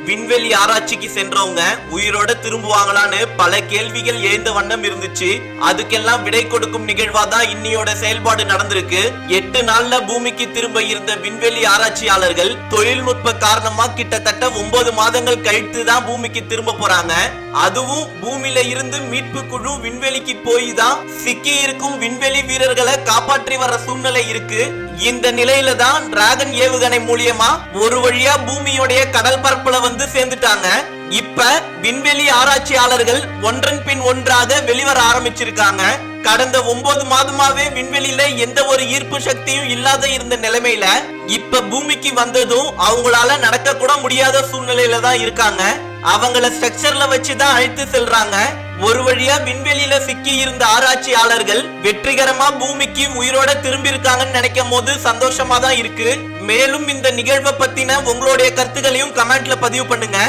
விண்வெளி ஆராய்ச்சிக்கு சென்றவங்க உயிரோட திரும்புவாங்களான்னு பல கேள்விகள் எழுந்த வண்ணம் இருந்துச்சு. அதுக்கெல்லாம் விடை கொடுக்கும் நிகழ்வாதான் இன்னியோட செயல்பாடு நடந்திருக்கு. 8 நாள்ல பூமிக்கு திரும்ப இருந்த விண்வெளி ஆராய்ச்சியாளர்கள் தொழில்நுட்ப காரணமா கிட்டத்தட்ட 9 மாதங்கள் கழித்து தான் பூமிக்கு திரும்ப போறாங்க. அதுவும் பூமியில இருந்து மீட்பு குழு விண்வெளிக்கு போய் தான் சிக்கி இருக்கும் விண்வெளி வீரர்களை காப்பாற்றி வர சூழ்நிலை இருக்கு. இந்த நிலையில தான் டிராகன் ஏவுகணை மூலியமா ஒரு வழியா பூமியோடைய கடல் பரப்புல வந்து சேர்ந்துட்டாங்க. இப்ப விண்வெளி ஆராய்ச்சியாளர்கள் ஒன்றன் பின் ஒன்றாக வெளிவர ஆரம்பிச்சிருக்காங்க. கடந்த 9 மாதமாவே விண்வெளியில எந்த ஒரு ஈர்ப்பு சக்தியும் இல்லாத இருந்த நிலைமையில இப்ப பூமிக்கு வந்ததும் அவங்களால நடக்க கூட முடியாத சூழ்நிலையில தான் இருக்காங்க. அவங்கள ஸ்ட்ரக்சர்ல வச்சுதான் அழைத்து செல்றாங்க. ஒரு வழியா விண்வெளியில சிக்கி இருந்த ஆராய்ச்சியாளர்கள் வெற்றிகரமா பூமிக்கு உயிரோட திரும்பி இருக்காங்கன்னு நினைக்கும் போது சந்தோஷமா தான் இருக்கு. மேலும் இந்த நிகழ்வை பத்தின உங்களுடைய கருத்துக்களையும் கமெண்ட்ல பதிவு பண்ணுங்க.